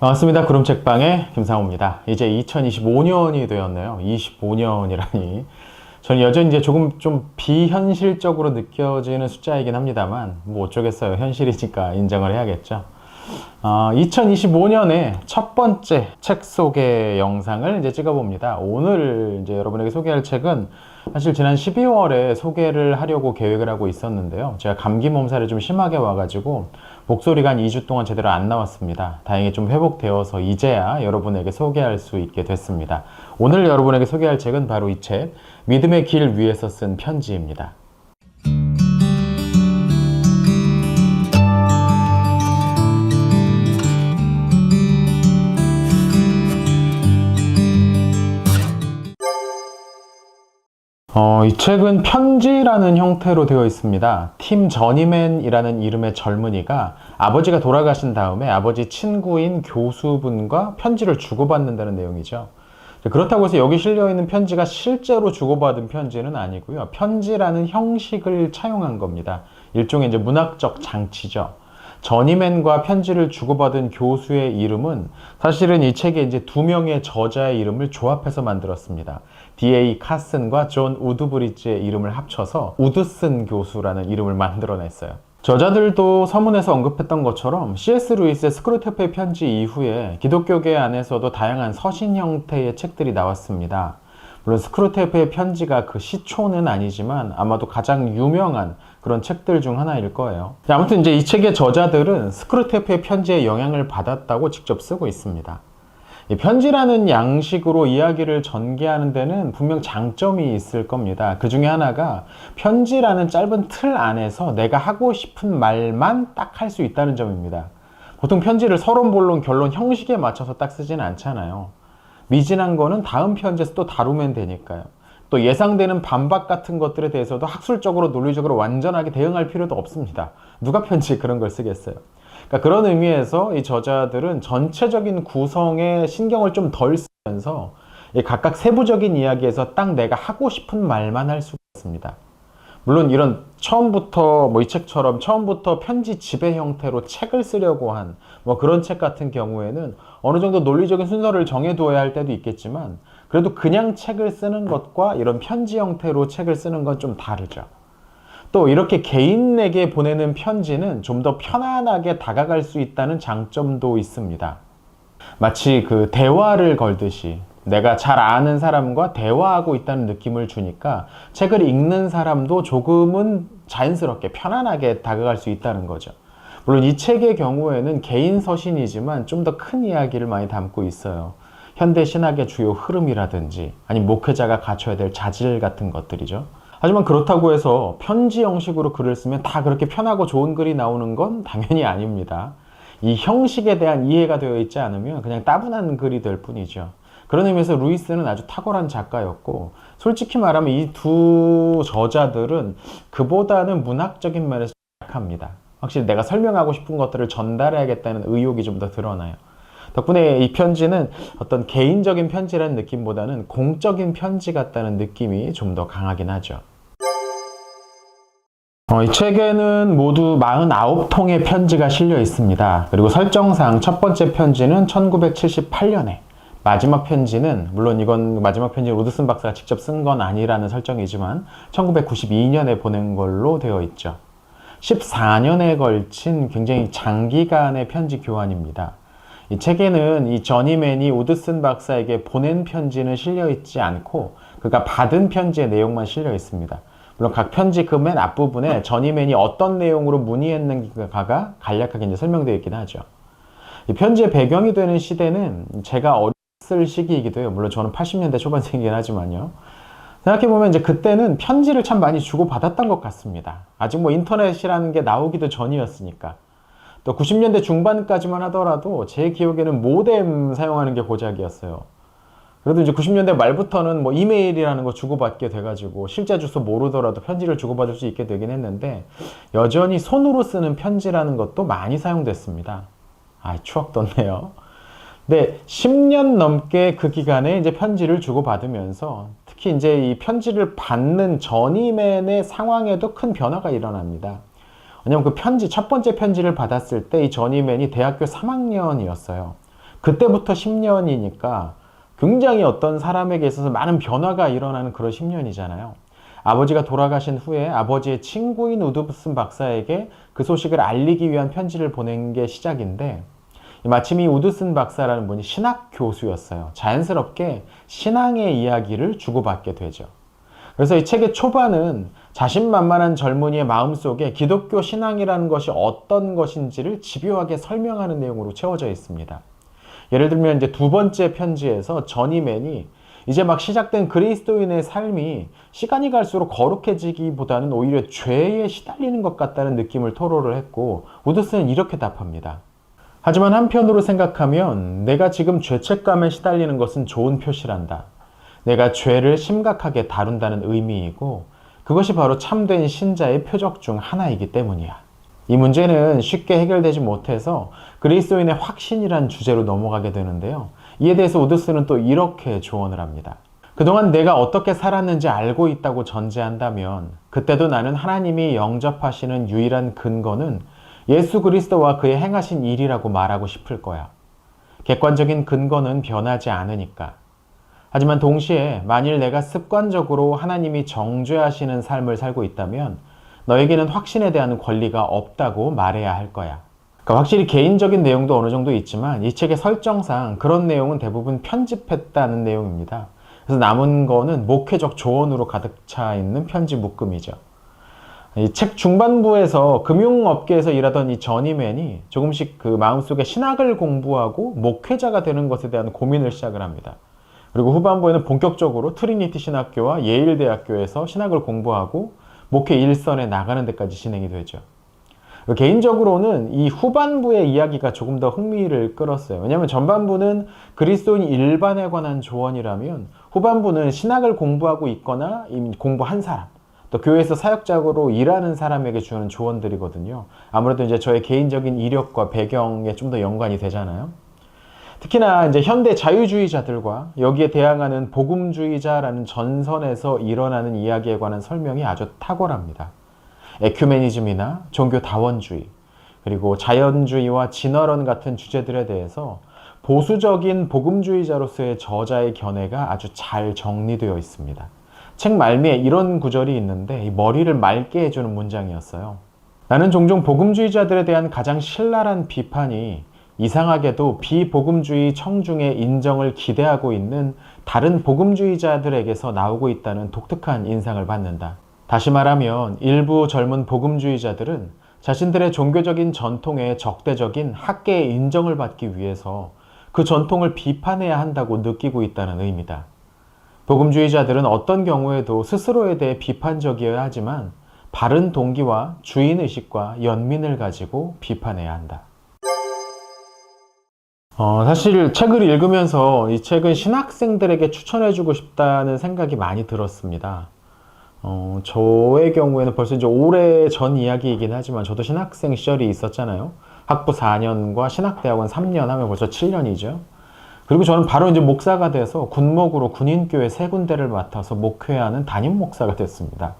반갑습니다. 구름책방의 김상호입니다. 이제 2025년이 되었네요. 25년이라니. 저는 여전히 이제 조금 좀 비현실적으로 느껴지는 숫자이긴 합니다만, 뭐 어쩌겠어요. 현실이니까 인정을 해야겠죠. 2025년에 첫 번째 책 소개 영상을 이제 찍어봅니다. 오늘 이제 여러분에게 소개할 책은 사실 지난 12월에 소개를 하려고 계획을 하고 있었는데요. 제가 감기 몸살이 좀 심하게 와가지고 목소리가 한 2주 동안 제대로 안 나왔습니다. 다행히 좀 회복되어서 이제야 여러분에게 소개할 수 있게 됐습니다. 오늘 여러분에게 소개할 책은 바로 이 책, 믿음의 길 위에서 쓴 편지입니다. 이 책은 편지라는 형태로 되어 있습니다. 팀 저니맨이라는 이름의 젊은이가 아버지가 돌아가신 다음에 아버지 친구인 교수분과 편지를 주고받는다는 내용이죠. 그렇다고 해서 여기 실려있는 편지가 실제로 주고받은 편지는 아니고요. 편지라는 형식을 차용한 겁니다. 일종의 이제 문학적 장치죠. 저니맨과 편지를 주고받은 교수의 이름은 사실은 이 책에 이제 두 명의 저자의 이름을 조합해서 만들었습니다. D.A. 카슨과 존 우드브리지의 이름을 합쳐서 우드슨 교수라는 이름을 만들어냈어요. 저자들도 서문에서 언급했던 것처럼 C.S. 루이스의 스크루테프의 편지 이후에 기독교계 안에서도 다양한 서신 형태의 책들이 나왔습니다. 물론 스크루테프의 편지가 그 시초는 아니지만 아마도 가장 유명한 그런 책들 중 하나일 거예요. 아무튼 이제 이 책의 저자들은 스크루테프의 편지에 영향을 받았다고 직접 쓰고 있습니다. 이 편지라는 양식으로 이야기를 전개하는 데는 분명 장점이 있을 겁니다. 그 중에 하나가 편지라는 짧은 틀 안에서 내가 하고 싶은 말만 딱 할 수 있다는 점입니다. 보통 편지를 서론, 본론, 결론 형식에 맞춰서 딱 쓰지는 않잖아요. 미진한 거는 다음 편지에서 또 다루면 되니까요. 또 예상되는 반박 같은 것들에 대해서도 학술적으로 논리적으로 완전하게 대응할 필요도 없습니다. 누가 편지에 그런 걸 쓰겠어요. 그러니까 그런 의미에서 이 저자들은 전체적인 구성에 신경을 좀 덜 쓰면서 각각 세부적인 이야기에서 딱 내가 하고 싶은 말만 할 수가 있습니다. 물론 이런 처음부터 이 책처럼 처음부터 편지 지배 형태로 책을 쓰려고 한 그런 책 같은 경우에는 어느 정도 논리적인 순서를 정해두어야 할 때도 있겠지만 그래도 그냥 책을 쓰는 것과 이런 편지 형태로 책을 쓰는 건 좀 다르죠. 또 이렇게 개인에게 보내는 편지는 좀 더 편안하게 다가갈 수 있다는 장점도 있습니다. 마치 그 대화를 걸듯이 내가 잘 아는 사람과 대화하고 있다는 느낌을 주니까 책을 읽는 사람도 조금은 자연스럽게 편안하게 다가갈 수 있다는 거죠. 물론 이 책의 경우에는 개인 서신이지만 좀 더 큰 이야기를 많이 담고 있어요. 현대 신학의 주요 흐름이라든지 아니면 목회자가 갖춰야 될 자질 같은 것들이죠. 하지만 그렇다고 해서 편지 형식으로 글을 쓰면 다 그렇게 편하고 좋은 글이 나오는 건 당연히 아닙니다. 이 형식에 대한 이해가 되어 있지 않으면 그냥 따분한 글이 될 뿐이죠. 그런 의미에서 루이스는 아주 탁월한 작가였고 솔직히 말하면 이 두 저자들은 그보다는 문학적인 면에서 약합니다. 확실히 내가 설명하고 싶은 것들을 전달해야겠다는 의욕이 좀 더 드러나요. 덕분에 이 편지는 어떤 개인적인 편지라는 느낌보다는 공적인 편지 같다는 느낌이 좀 더 강하긴 하죠. 이 책에는 모두 49통의 편지가 실려 있습니다. 그리고 설정상 첫 번째 편지는 1978년에, 마지막 편지는, 물론 이건 마지막 편지는 우드슨 박사가 직접 쓴 건 아니라는 설정이지만 1992년에 보낸 걸로 되어 있죠. 14년에 걸친 굉장히 장기간의 편지 교환입니다. 이 책에는 이 저니맨이 우드슨 박사에게 보낸 편지는 실려 있지 않고 그가 받은 편지의 내용만 실려 있습니다. 물론 각 편지 그 맨 앞부분에 저니맨이 어떤 내용으로 문의했는가가 간략하게 이제 설명되어 있긴 하죠. 이 편지의 배경이 되는 시대는 제가 어렸을 시기이기도 해요. 물론 저는 80년대 초반생이긴 하지만요. 생각해보면 이제 그때는 편지를 참 많이 주고받았던 것 같습니다. 아직 인터넷이라는 게 나오기도 전이었으니까. 또 90년대 중반까지만 하더라도 제 기억에는 모뎀 사용하는 게 고작이었어요. 그래도 이제 90년대 말부터는 이메일이라는 거 주고받게 돼가지고 실제 주소 모르더라도 편지를 주고받을 수 있게 되긴 했는데 여전히 손으로 쓰는 편지라는 것도 많이 사용됐습니다. 추억 돋네요. 근데 10년 넘게 그 기간에 이제 편지를 주고받으면서 특히 이제 이 편지를 받는 저니맨의 상황에도 큰 변화가 일어납니다. 왜냐면 그 편지, 첫 번째 편지를 받았을 때 이 저니맨이 대학교 3학년이었어요. 그때부터 10년이니까 굉장히 어떤 사람에게 있어서 많은 변화가 일어나는 그런 10년이잖아요. 아버지가 돌아가신 후에 아버지의 친구인 우드슨 박사에게 그 소식을 알리기 위한 편지를 보낸 게 시작인데, 마침 이 우드슨 박사라는 분이 신학 교수였어요. 자연스럽게 신앙의 이야기를 주고받게 되죠. 그래서 이 책의 초반은 자신만만한 젊은이의 마음속에 기독교 신앙이라는 것이 어떤 것인지를 집요하게 설명하는 내용으로 채워져 있습니다. 예를 들면 이제 두 번째 편지에서 저니맨이 이제 막 시작된 그리스도인의 삶이 시간이 갈수록 거룩해지기보다는 오히려 죄에 시달리는 것 같다는 느낌을 토로를 했고, 우드슨은 이렇게 답합니다. 하지만 한편으로 생각하면 내가 지금 죄책감에 시달리는 것은 좋은 표시란다. 내가 죄를 심각하게 다룬다는 의미이고, 그것이 바로 참된 신자의 표적 중 하나이기 때문이야. 이 문제는 쉽게 해결되지 못해서 그리스도인의 확신이란 주제로 넘어가게 되는데요. 이에 대해서 우드슨은 또 이렇게 조언을 합니다. 그동안 내가 어떻게 살았는지 알고 있다고 전제한다면 그때도 나는 하나님이 영접하시는 유일한 근거는 예수 그리스도와 그의 행하신 일이라고 말하고 싶을 거야. 객관적인 근거는 변하지 않으니까. 하지만 동시에 만일 내가 습관적으로 하나님이 정죄하시는 삶을 살고 있다면 너에게는 확신에 대한 권리가 없다고 말해야 할 거야. 그러니까 확실히 개인적인 내용도 어느 정도 있지만 이 책의 설정상 그런 내용은 대부분 편집했다는 내용입니다. 그래서 남은 거는 목회적 조언으로 가득 차 있는 편지 묶음이죠. 이 책 중반부에서 금융업계에서 일하던 이 저니맨이 조금씩 그 마음속에 신학을 공부하고 목회자가 되는 것에 대한 고민을 시작을 합니다. 그리고 후반부에는 본격적으로 트리니티 신학교와 예일 대학교에서 신학을 공부하고 목회 일선에 나가는 데까지 진행이 되죠. 개인적으로는 이 후반부의 이야기가 조금 더 흥미를 끌었어요. 왜냐하면 전반부는 그리스도인 일반에 관한 조언이라면 후반부는 신학을 공부하고 있거나 이미 공부한 사람, 또 교회에서 사역적으로 일하는 사람에게 주는 조언들이거든요. 아무래도 이제 저의 개인적인 이력과 배경에 좀 더 연관이 되잖아요. 특히나 이제 현대 자유주의자들과 여기에 대항하는 복음주의자라는 전선에서 일어나는 이야기에 관한 설명이 아주 탁월합니다. 에큐메니즘이나 종교 다원주의, 그리고 자연주의와 진화론 같은 주제들에 대해서 보수적인 복음주의자로서의 저자의 견해가 아주 잘 정리되어 있습니다. 책 말미에 이런 구절이 있는데 머리를 맑게 해주는 문장이었어요. 나는 종종 복음주의자들에 대한 가장 신랄한 비판이 이상하게도 비복음주의 청중의 인정을 기대하고 있는 다른 복음주의자들에게서 나오고 있다는 독특한 인상을 받는다. 다시 말하면 일부 젊은 복음주의자들은 자신들의 종교적인 전통에 적대적인 학계의 인정을 받기 위해서 그 전통을 비판해야 한다고 느끼고 있다는 의미다. 복음주의자들은 어떤 경우에도 스스로에 대해 비판적이어야 하지만 바른 동기와 주인의식과 연민을 가지고 비판해야 한다. 사실 책을 읽으면서 이 책은 신학생들에게 추천해주고 싶다는 생각이 많이 들었습니다. 저의 경우에는 벌써 이제 오래 전 이야기이긴 하지만 저도 신학생 시절이 있었잖아요. 학부 4년과 신학대학원 3년 하면 벌써 7년이죠. 그리고 저는 바로 이제 목사가 돼서 군목으로 군인교회 3군데를 맡아서 목회하는 담임 목사가 됐습니다.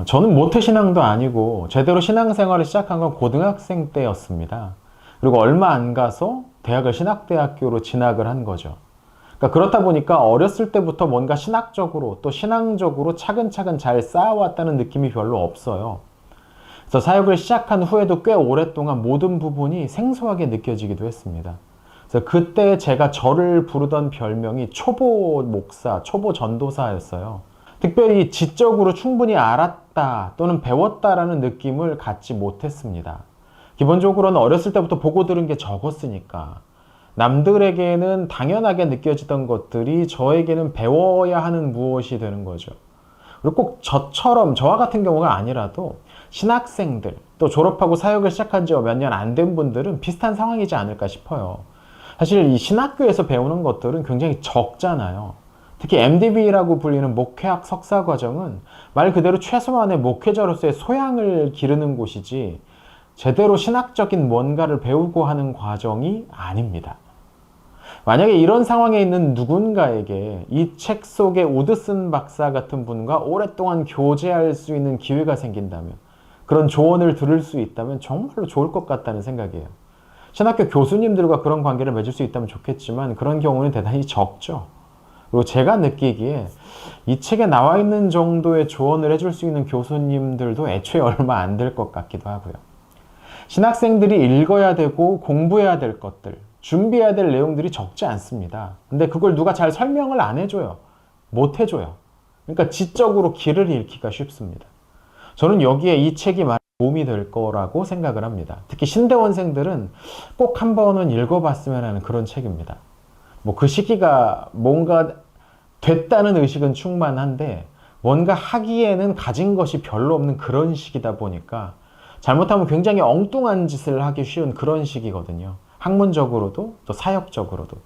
저는 모태신앙도 아니고 제대로 신앙생활을 시작한 건 고등학생 때였습니다. 그리고 얼마 안 가서 대학을 신학대학교로 진학을 한 거죠. 그러니까 그렇다 보니까 어렸을 때부터 뭔가 신학적으로 또 신앙적으로 차근차근 잘 쌓아왔다는 느낌이 별로 없어요. 그래서 사역을 시작한 후에도 꽤 오랫동안 모든 부분이 생소하게 느껴지기도 했습니다. 그래서 그때 제가 저를 부르던 별명이 초보 목사, 초보 전도사였어요. 특별히 지적으로 충분히 알았다 또는 배웠다라는 느낌을 갖지 못했습니다. 기본적으로는 어렸을 때부터 보고 들은 게 적었으니까 남들에게는 당연하게 느껴지던 것들이 저에게는 배워야 하는 무엇이 되는 거죠. 그리고 꼭 저와 같은 경우가 아니라도 신학생들, 또 졸업하고 사역을 시작한 지 몇 년 안 된 분들은 비슷한 상황이지 않을까 싶어요. 사실 이 신학교에서 배우는 것들은 굉장히 적잖아요. 특히 MDB라고 불리는 목회학 석사 과정은 말 그대로 최소한의 목회자로서의 소양을 기르는 곳이지 제대로 신학적인 뭔가를 배우고 하는 과정이 아닙니다. 만약에 이런 상황에 있는 누군가에게 이 책 속의 우드슨 박사 같은 분과 오랫동안 교제할 수 있는 기회가 생긴다면, 그런 조언을 들을 수 있다면 정말로 좋을 것 같다는 생각이에요. 신학교 교수님들과 그런 관계를 맺을 수 있다면 좋겠지만 그런 경우는 대단히 적죠. 그리고 제가 느끼기에 이 책에 나와 있는 정도의 조언을 해줄 수 있는 교수님들도 애초에 얼마 안 될 것 같기도 하고요. 신학생들이 읽어야 되고 공부해야 될 것들, 준비해야 될 내용들이 적지 않습니다. 근데 그걸 누가 잘 설명을 안 해줘요. 못 해줘요. 그러니까 지적으로 길을 잃기가 쉽습니다. 저는 여기에 이 책이 많이 도움이 될 거라고 생각을 합니다. 특히 신대원생들은 꼭 한 번은 읽어봤으면 하는 그런 책입니다. 뭐 그 시기가 뭔가 됐다는 의식은 충만한데 뭔가 하기에는 가진 것이 별로 없는 그런 시기다 보니까 잘못하면 굉장히 엉뚱한 짓을 하기 쉬운 그런 시기거든요. 학문적으로도 또 사역적으로도.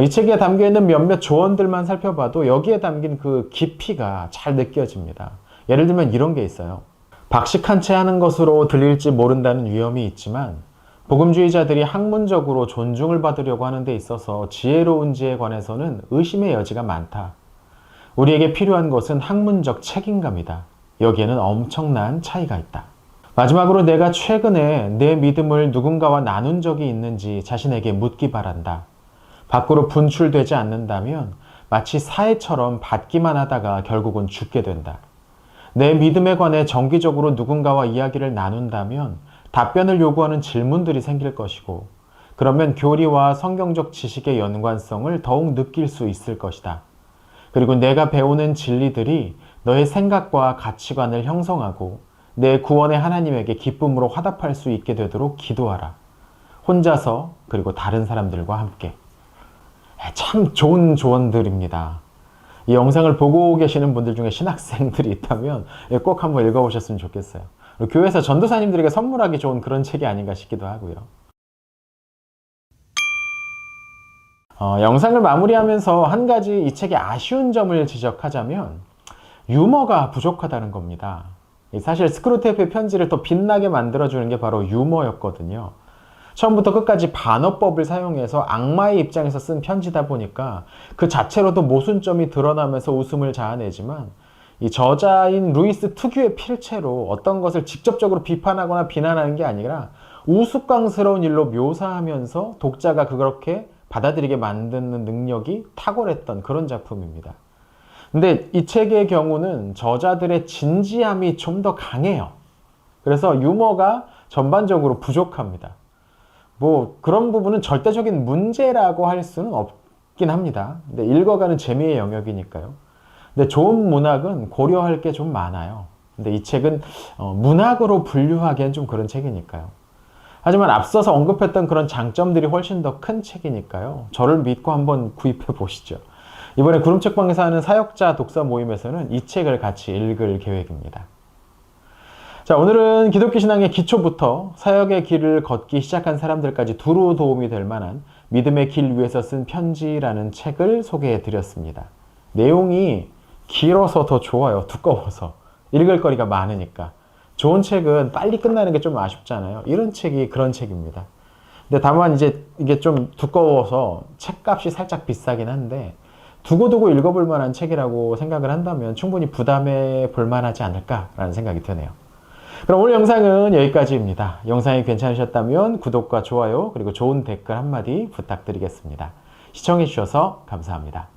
이 책에 담겨있는 몇몇 조언들만 살펴봐도 여기에 담긴 그 깊이가 잘 느껴집니다. 예를 들면 이런 게 있어요. 박식한 채 하는 것으로 들릴지 모른다는 위험이 있지만 복음주의자들이 학문적으로 존중을 받으려고 하는 데 있어서 지혜로운지에 관해서는 의심의 여지가 많다. 우리에게 필요한 것은 학문적 책임감이다. 여기에는 엄청난 차이가 있다. 마지막으로 내가 최근에 내 믿음을 누군가와 나눈 적이 있는지 자신에게 묻기 바란다. 밖으로 분출되지 않는다면 마치 사해처럼 받기만 하다가 결국은 죽게 된다. 내 믿음에 관해 정기적으로 누군가와 이야기를 나눈다면 답변을 요구하는 질문들이 생길 것이고 그러면 교리와 성경적 지식의 연관성을 더욱 느낄 수 있을 것이다. 그리고 내가 배우는 진리들이 너의 생각과 가치관을 형성하고 내 구원의 하나님에게 기쁨으로 화답할 수 있게 되도록 기도하라. 혼자서 그리고 다른 사람들과 함께. 참 좋은 조언들입니다. 이 영상을 보고 계시는 분들 중에 신학생들이 있다면 꼭 한번 읽어보셨으면 좋겠어요. 교회에서 전도사님들에게 선물하기 좋은 그런 책이 아닌가 싶기도 하고요. 영상을 마무리하면서 한 가지 이 책의 아쉬운 점을 지적하자면 유머가 부족하다는 겁니다. 사실 스크루테이프의 편지를 더 빛나게 만들어주는 게 바로 유머였거든요. 처음부터 끝까지 반어법을 사용해서 악마의 입장에서 쓴 편지다 보니까 그 자체로도 모순점이 드러나면서 웃음을 자아내지만 이 저자인 루이스 특유의 필체로 어떤 것을 직접적으로 비판하거나 비난하는 게 아니라 우스꽝스러운 일로 묘사하면서 독자가 그렇게 받아들이게 만드는 능력이 탁월했던 그런 작품입니다. 근데 이 책의 경우는 저자들의 진지함이 좀 더 강해요. 그래서 유머가 전반적으로 부족합니다. 뭐 그런 부분은 절대적인 문제라고 할 수는 없긴 합니다. 근데 읽어가는 재미의 영역이니까요. 근데 좋은 문학은 고려할 게 좀 많아요. 근데 이 책은 문학으로 분류하기엔 좀 그런 책이니까요. 하지만 앞서서 언급했던 그런 장점들이 훨씬 더 큰 책이니까요. 저를 믿고 한번 구입해 보시죠. 이번에 구름책방에서 하는 사역자 독서 모임에서는 이 책을 같이 읽을 계획입니다. 자, 오늘은 기독교 신앙의 기초부터 사역의 길을 걷기 시작한 사람들까지 두루 도움이 될 만한 믿음의 길 위에서 쓴 편지라는 책을 소개해 드렸습니다. 내용이 길어서 더 좋아요. 두꺼워서. 읽을 거리가 많으니까. 좋은 책은 빨리 끝나는 게 좀 아쉽잖아요. 이런 책이 그런 책입니다. 근데 다만 이제 이게 좀 두꺼워서 책값이 살짝 비싸긴 한데 두고두고 읽어볼 만한 책이라고 생각을 한다면 충분히 부담해 볼 만하지 않을까라는 생각이 드네요. 그럼 오늘 영상은 여기까지입니다. 영상이 괜찮으셨다면 구독과 좋아요 그리고 좋은 댓글 한마디 부탁드리겠습니다. 시청해 주셔서 감사합니다.